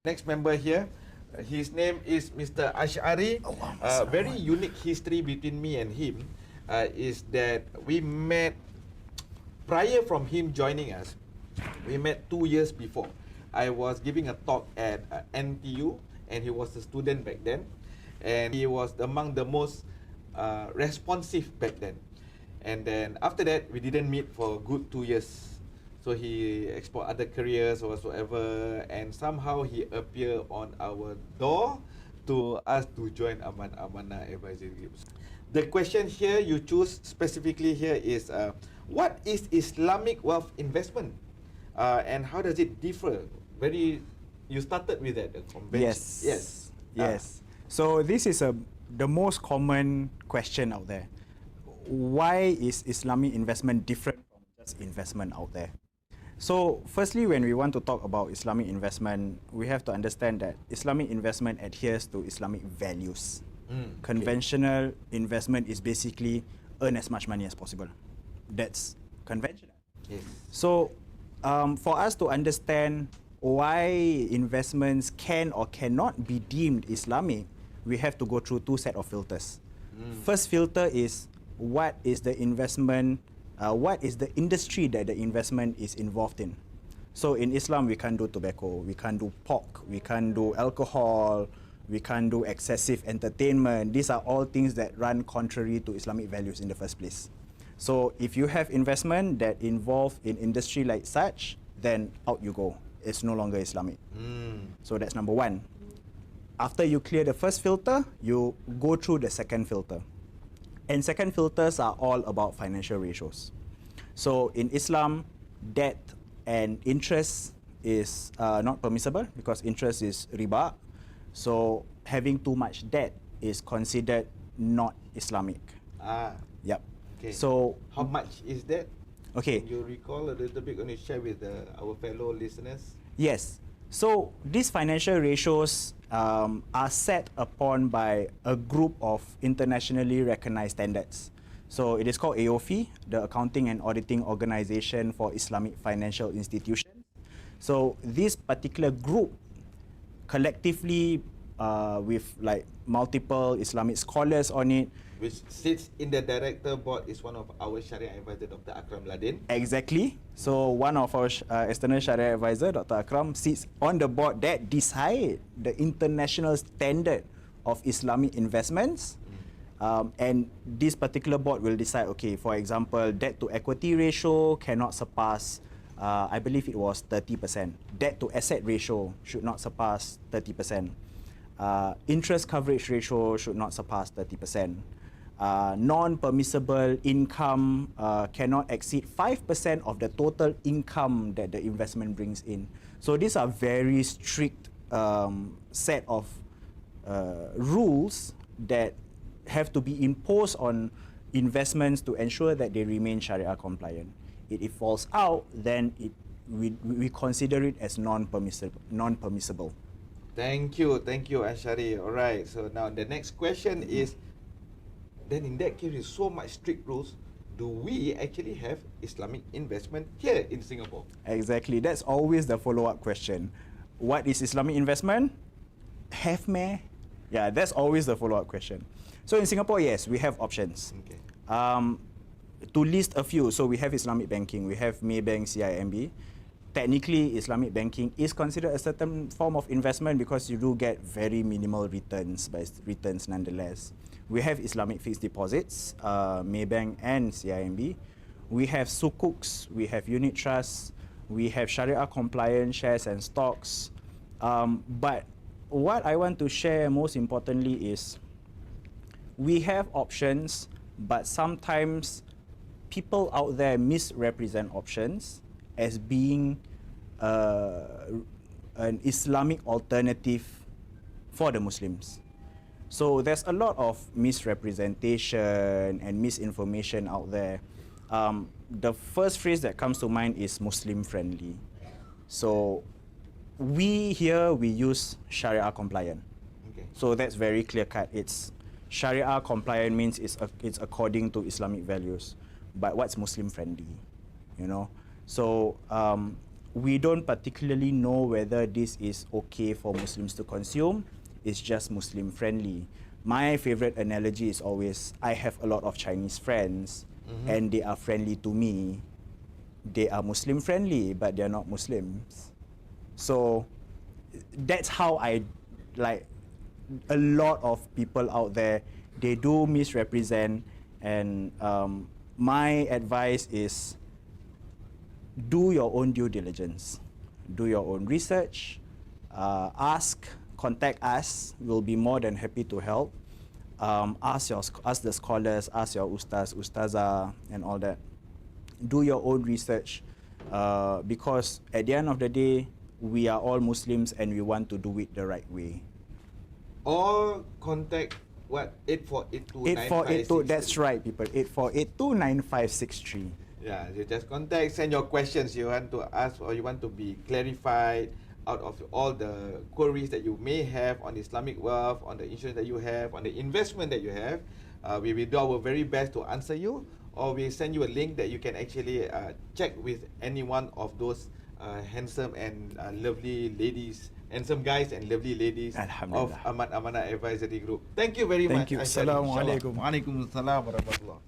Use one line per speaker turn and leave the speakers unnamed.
Next member here, his name is Mr. Asy'ari. Very unique history between me and him is that we met prior from him joining us. We met 2 years before. I was giving a talk at NTU, and he was a student back then, and he was among the most responsive back then. And then after that, we didn't meet for a good 2 years. So he explored other careers or whatsoever, and somehow he appeared on our door to us to join Aman Amanah Advisory Group. The question here you choose specifically here is, what is Islamic wealth investment, and how does it differ? You started with that convention.
Yes. So this is the most common question out there. Why is Islamic investment different from just investment out there? So firstly, when we want to talk about Islamic investment, we have to understand that Islamic investment adheres to Islamic values. Conventional investment is basically earn as much money as possible. That's conventional.
Yes.
So for us to understand why investments can or cannot be deemed Islamic, we have to go through two sets of filters. First filter is what is the investment, what is the industry that the investment is involved in. So in Islam, we can't do tobacco, we can't do pork, we can't do alcohol, we can't do excessive entertainment. These are all things that run contrary to Islamic values in the first place. So if you have investment that involve in industry like such, then out you go. It's no longer Islamic. So that's number one. After you clear the first filter, you go through the second filter. And second filters are all about financial ratios. So in Islam, debt and interest is not permissible because interest is riba. So having too much debt is considered not Islamic. Yep.
Okay.
So
how much is that?
Okay.
Can you recall a little bit? Can you share with our fellow listeners?
Yes. So these financial ratios are set upon by a group of internationally recognized standards. So it is called AOFI, the Accounting and Auditing Organization for Islamic Financial Institutions. So this particular group collectively with like multiple Islamic scholars on it,
which sits in the director board, is one of our Sharia advisor, Dr. Akram Ladin.
Exactly. So one of our external Sharia advisor, Dr. Akram, sits on the board that decide the international standard of Islamic investments. And this particular board will decide, okay, for example, debt to equity ratio cannot surpass, I believe it was 30%. Debt to asset ratio should not surpass 30%. Interest coverage ratio should not surpass 30%. Non-permissible income cannot exceed 5% of the total income that the investment brings in. So these are very strict set of rules that have to be imposed on investments to ensure that they remain Sharia compliant. If it falls out, then we consider it as non-permissible.
Thank you, Asy'ari. All right. So now the next question is, then in that case, with so much strict rules, do we actually have Islamic investment here in Singapore?
Exactly. That's always the follow-up question. What is Islamic investment? Have meh? Yeah, that's always the follow-up question. So in Singapore, yes, we have options.
Okay.
To list a few, so we have Islamic banking, we have Maybank, CIMB. Technically, Islamic banking is considered a certain form of investment because you do get very minimal returns, but returns nonetheless. We have Islamic fixed deposits, Maybank and CIMB. We have sukuks, we have unit trusts, we have Shariah-compliant shares and stocks. But what I want to share most importantly is we have options, but sometimes people out there misrepresent options as being an Islamic alternative for the Muslims. So there's a lot of misrepresentation and misinformation out there. The first phrase that comes to mind is Muslim friendly. So we use Sharia compliant.
Okay.
So that's very clear cut. It's Sharia compliant means it's according to Islamic values. But what's Muslim friendly? You know? So we don't particularly know whether this is okay for Muslims to consume. It's just Muslim friendly. My favorite analogy is always, I have a lot of Chinese friends and they are friendly to me. They are Muslim friendly, but they're not Muslims. So that's how I, like, a lot of people out there, they do misrepresent, and my advice is, do your own due diligence. Do your own research, contact us. We'll be more than happy to help. Ask the scholars, ask your ustaz, ustazah, and all that. Do your own research, because at the end of the day, we are all Muslims and we want to do it the right way.
Or contact what
8482, that's right, people. 84829563.
Yeah, you just contact, send your questions you want to ask or you want to be clarified out of all the queries that you may have on Islamic wealth, on the insurance that you have, on the investment that you have. We will do our very best to answer you, or we send you a link that you can actually check with any one of those handsome and lovely ladies, handsome guys and lovely ladies of Aman Amanah Advisory Group. Thank you very much.
Thank you.
Asy'ari.
Assalamualaikum.
Waalaikumsalam warahmatullahi.